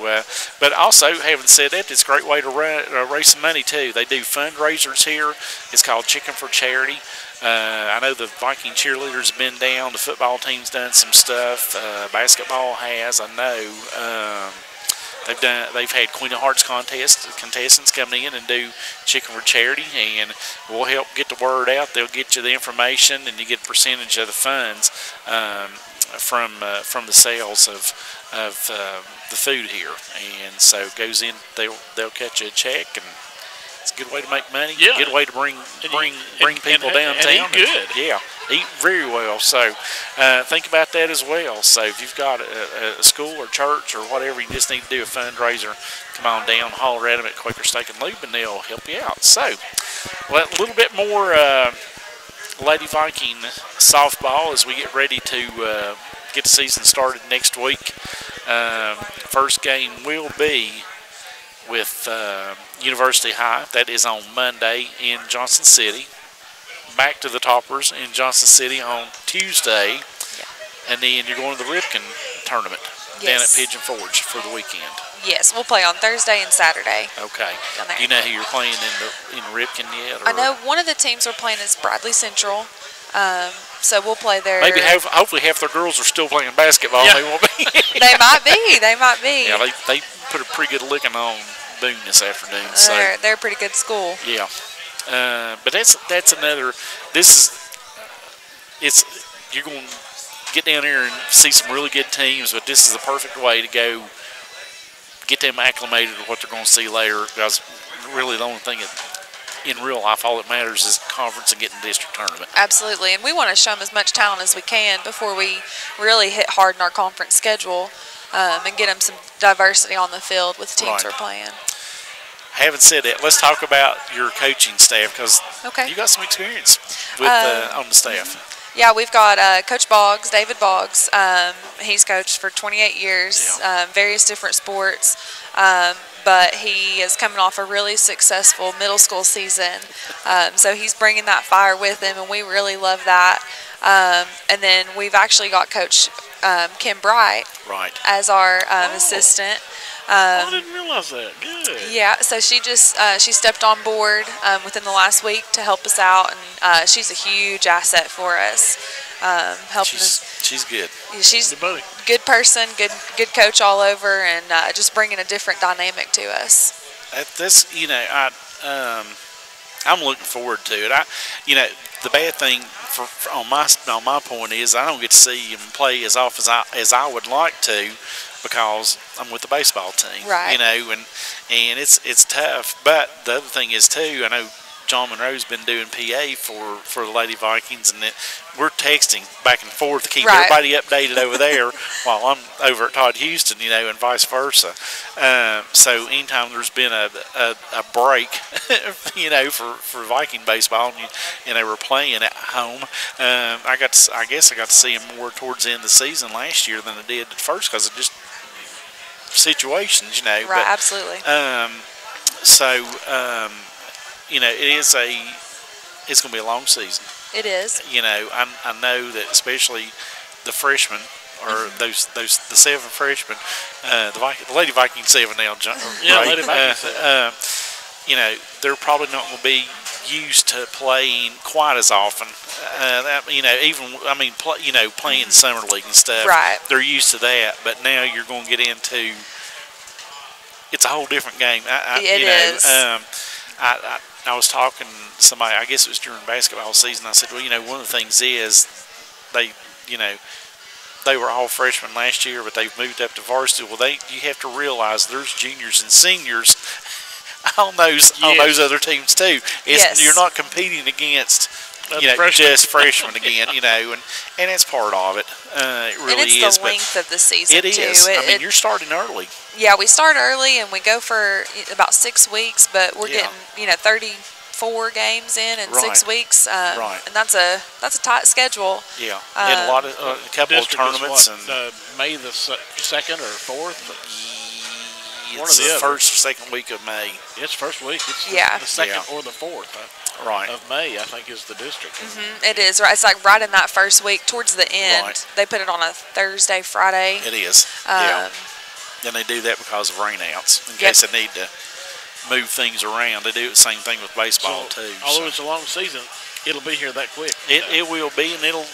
but also, having said that, it's a great way to raise some money too. They do fundraisers here. It's called Chicken for Charity. I know the Viking cheerleaders have been down. The football team's done some stuff. Basketball has. I know. They've had Queen of Hearts contestants come in and do Chicken for Charity, and we'll help get the word out. They'll get you the information, and you get a percentage of the funds from the sales of the food here. And so it goes in. They'll cut you a check, and it's a good way to make money. Yeah. Good way to bring people downtown. And eat good. Yeah, eat very well. So think about that as well. So if you've got a school or church or whatever, you just need to do a fundraiser, come on down, holler at them at Quaker Steak and Lube, and they'll help you out. So a little bit more Lady Viking softball as we get ready to get the season started next week. First game will be with University High. That is on Monday in Johnson City. Back to the Toppers in Johnson City on Tuesday. Yeah. And then you're going to the Ripken tournament down at Pigeon Forge for the weekend. Yes, we'll play on Thursday and Saturday. Okay. Do you know who you're playing in Ripken yet? Or? I know one of the teams we're playing is Bradley Central. So we'll play there. Maybe hopefully half their girls are still playing basketball. Yeah. They won't be. They might be. They might be. Yeah, they put a pretty good licking on Boone this afternoon. They're a pretty good school. Yeah. But that's another. You're going to get down there and see some really good teams, but this is the perfect way to go get them acclimated to what they're going to see later. Because really, the only thing in real life, all that matters is conference and getting district tournament. Absolutely, and we want to show them as much talent as we can before we really hit hard in our conference schedule, and get them some diversity on the field with the teams we're playing. Having said that, let's talk about your coaching staff, because you got some experience with on the staff. Yeah, we've got Coach Boggs, David Boggs. He's coached for 28 years, various different sports, but he is coming off a really successful middle school season. So he's bringing that fire with him, and we really love that. And then we've actually got Coach Kim Bright as our assistant. I didn't realize that. Good. Yeah, so she stepped on board within the last week to help us out, and she's a huge asset for us, helping us. She's good. She's a good person, good coach all over, and just bringing a different dynamic to us. I'm looking forward to it. The bad thing on my point is I don't get to see him play as often as I would like to, because I'm with the baseball team, right? And it's tough. But the other thing is too, I know John Monroe's been doing PA for the Lady Vikings, and we're texting back and forth to keep everybody updated over there while I'm over at Todd Houston, and vice versa. So anytime there's been a break, for Viking baseball, and they were playing at home, I guess I got to see them more towards the end of the season last year than I did at first because of just situations, Right, but, absolutely. It's going to be a long season. It is. I know that especially the freshmen, or the 7 freshmen, the Lady Vikings 7 now, right? Lady Vikings 7. They're probably not going to be used to playing quite as often. Playing summer league and stuff. Right. They're used to that, but now you're going to get into. It's a whole different game. It is. I was talking to somebody, I guess it was during basketball season. I said, well, one of the things is they were all freshmen last year, but they've moved up to varsity. Well, you have to realize there's juniors and seniors on those other teams too. You're not competing against just freshmen again, and it's part of it. It really is. And it's the length of the season. It is. Too. You're starting early. Yeah, we start early and we go for about 6 weeks, but we're getting 34 games in 6 weeks. Right. And that's a tight schedule. Yeah, and a couple of tournaments and May the 2nd or 4th. It's the first or second week of May. It's first week. It's the 2nd or the 4th of May, I think, is the district. It is. Right. It's like right in that first week, towards the end. Right. They put it on a Thursday, Friday. It is. And they do that because of rainouts, in case they need to move things around. They do the same thing with baseball, too. Although it's a long season, it'll be here that quick. It will be, and it'll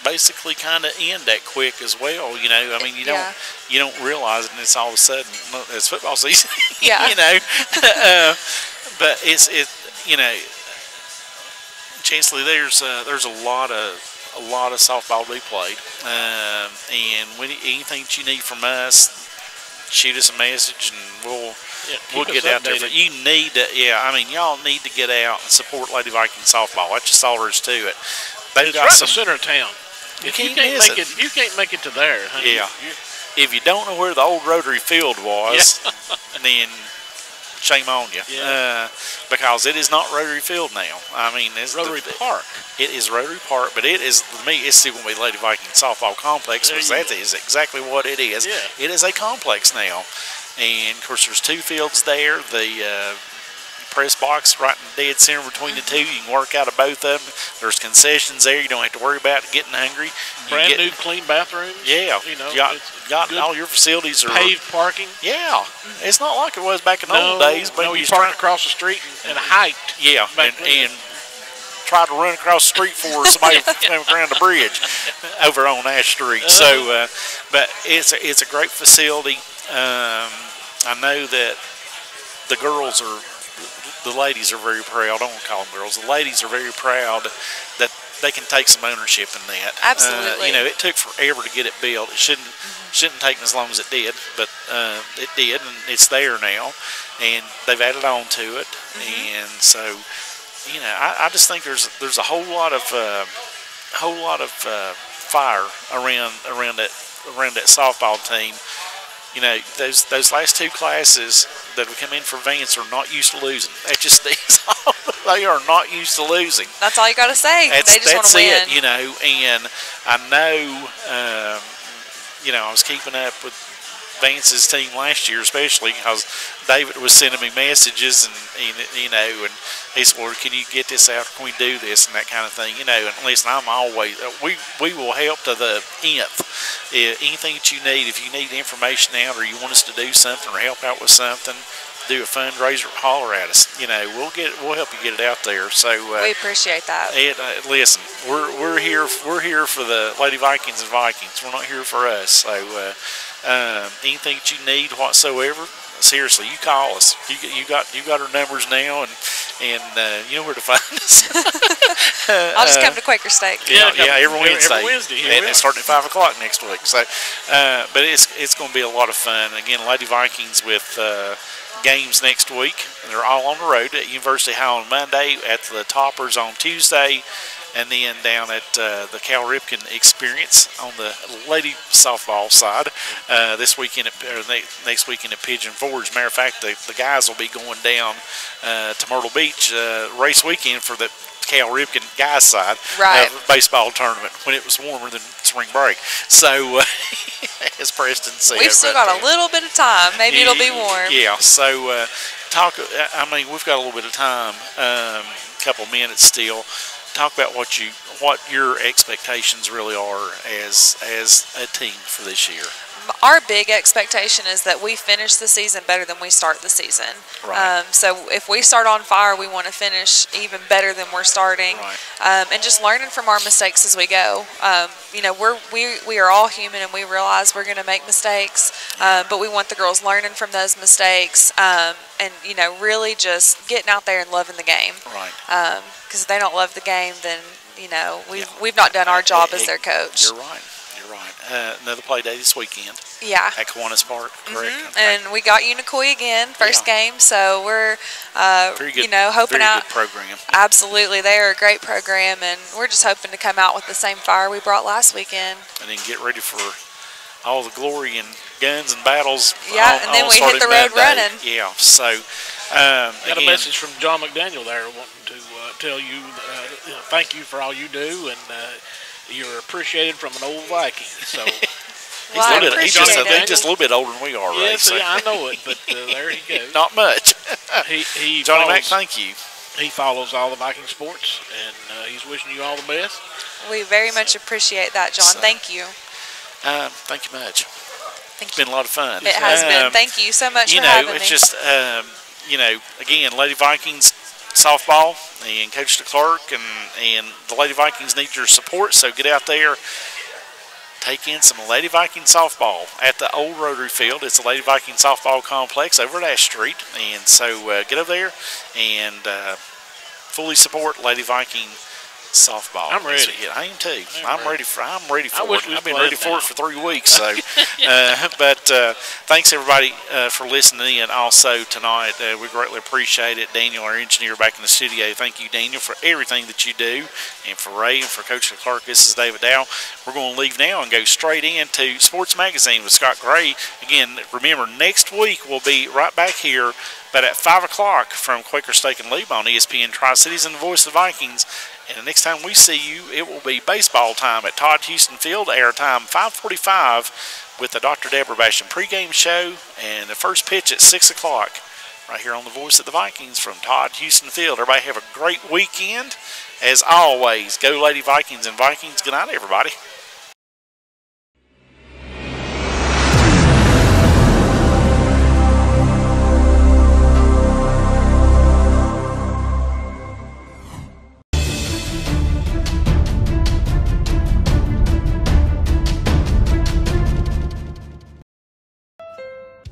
basically kind of end that quick as well. You don't realize it, and it's all of a sudden it's football season. But it's Chancellor, there's a lot of softball to be played, and anything that you need from us, shoot us a message and we'll get out there. But you need to, y'all need to get out and support Lady Viking softball. That's just all there is to it. They've got in the center of town. You can't make it to there. Honey. Yeah. If you don't know where the old Rotary Field was, then shame on you. Yeah. Because it is not Rotary Field now. It's Rotary Park. It is Rotary Park, but it is, for me, it's still going to be Lady Viking softball complex, because that is exactly what it is. Yeah. It is a complex now. And, of course, there's 2 fields there. The press box right in the dead center between the 2. You can work out of both of them. There's concessions there. You don't have to worry about getting hungry. Brand new clean bathrooms. Yeah. Got all your facilities are paved parking. Yeah. It's not like it was back in the old days. But you parked across the street and hiked. Yeah, and tried to run across the street for somebody came around the bridge over on Ash Street. So, but it's a great facility. I know that the ladies are very proud. I don't want to call them girls. The ladies are very proud that they can take some ownership in that. Absolutely. It took forever to get it built. It shouldn't take as long as it did, but it did, and it's there now, and they've added on to it, and so I just think there's a whole lot of fire around that softball team. Those last 2 classes that have come in for Vance are not used to losing. That just is all. They are not used to losing. That's all you got to say. They just want to win. And I know, I was keeping up with Vance's team last year, especially because David was sending me messages, and he said, well, can you get this out? Can we do this? And that kind of thing, And listen, I'm always, we will help to the nth. Anything that you need, if you need information out, or you want us to do something or help out with something, do a fundraiser, holler at us. We'll help you get it out there. So we appreciate that. Listen, we're here for the Lady Vikings and Vikings. We're not here for us. So anything that you need whatsoever, seriously, you call us. You got our numbers now, and you know where to find us. I'll just come to Quaker Steak. Yeah, every Wednesday. Every Wednesday. And it's starting at 5 o'clock next week. So, but it's going to be a lot of fun. Again, Lady Vikings with games next week. They're all on the road at University High on Monday, at the Toppers on Tuesday, and then down at the Cal Ripken Experience on the lady softball side this weekend, next weekend at Pigeon Forge. Matter of fact, the guys will be going down to Myrtle Beach race weekend for the Cal Ripken guys side Right. Baseball tournament when it was warmer than spring break. So, as Preston said, We've still got a little bit of time. Maybe it'll be warm. Yeah. So, we've got a little bit of time, a couple minutes still. Talk about what your expectations really are as a team for this year. Our big expectation is that we finish the season better than we start the season. Right. So if we start on fire, we want to finish even better than we're starting. Right. And just learning from our mistakes as we go. We are all human, and we realize we're going to make mistakes, but we want the girls learning from those mistakes, and really just getting out there and loving the game. Right. Because if they don't love the game, then we've not done our job as their coach. You're right. Another play day this weekend. Yeah. At Kiwanis Park, correct? Okay. And we got Unicoi again, first game, so we're very good, hoping very out. Good program. Absolutely, they are a great program, and we're just hoping to come out with the same fire we brought last weekend. And then get ready for all the glory and guns and battles. Yeah, and then we hit the road running. Yeah, so. Got a message from John McDaniel there wanting to tell you thank you for all you do, and you're appreciated from an old Viking. So he's just a little bit older than we are, right? Yes, I know it, but there he goes. Not much. He Johnny follows, Mac, thank you. He follows all the Viking sports, and he's wishing you all the best. We very much appreciate that, John. Thank you. Thank you much. It's been a lot of fun. It has been. Thank you so much for having me. It's just, again, Lady Vikings softball and Coach DeClerc and the Lady Vikings need your support, so get out there, take in some Lady Viking softball at the old Rotary Field. It's a Lady Viking softball complex over at Ash Street, and so get over there and fully support Lady Viking softball. I'm ready. I am too. I'm ready for it. I've been ready for it for 3 weeks. So, but thanks everybody for listening in. Also tonight, we greatly appreciate it. Daniel, our engineer, back in the studio. Thank you, Daniel, for everything that you do, and for Ray and for Coach Clark. This is David Dow. We're going to leave now and go straight into Sports Magazine with Scott Gray. Again, remember next week we'll be right back here, but at 5 o'clock from Quaker Steak and Leib on ESPN Tri-Cities and the Voice of the Vikings. And the next time we see you, it will be baseball time at Todd Houston Field, air time 5:45 with the Dr. Deborah Basham pregame show, and the first pitch at 6 o'clock right here on the Voice of the Vikings from Todd Houston Field. Everybody have a great weekend. As always, go Lady Vikings and Vikings. Good night, everybody.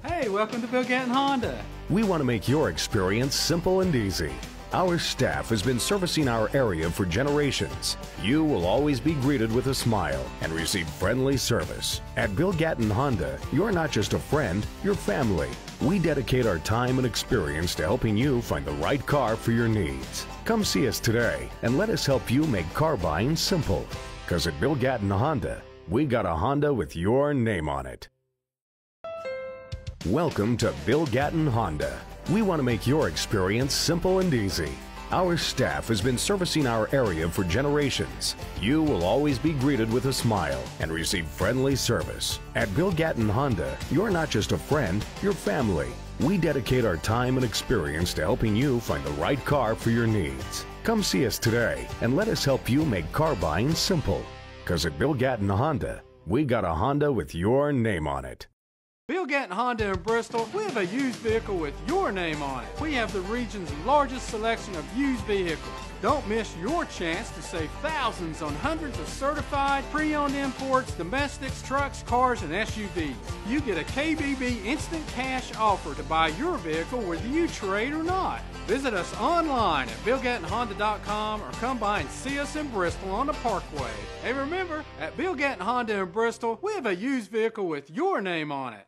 Hey, welcome to Bill Gatton Honda. We want to make your experience simple and easy. Our staff has been servicing our area for generations. You will always be greeted with a smile and receive friendly service. At Bill Gatton Honda, you're not just a friend, you're family. We dedicate our time and experience to helping you find the right car for your needs. Come see us today and let us help you make car buying simple. Because at Bill Gatton Honda, we got a Honda with your name on it. Welcome to Bill Gatton Honda. We want to make your experience simple and easy. Our staff has been servicing our area for generations. You will always be greeted with a smile and receive friendly service. At Bill Gatton Honda, you're not just a friend, you're family. We dedicate our time and experience to helping you find the right car for your needs. Come see us today and let us help you make car buying simple. Because at Bill Gatton Honda, we got a Honda with your name on it. Bill Gatton Honda in Bristol, we have a used vehicle with your name on it. We have the region's largest selection of used vehicles. Don't miss your chance to save thousands on hundreds of certified, pre-owned imports, domestics, trucks, cars, and SUVs. You get a KBB instant cash offer to buy your vehicle whether you trade or not. Visit us online at BillGattonHonda.com or come by and see us in Bristol on the Parkway. And remember, at Bill Gatton Honda in Bristol, we have a used vehicle with your name on it.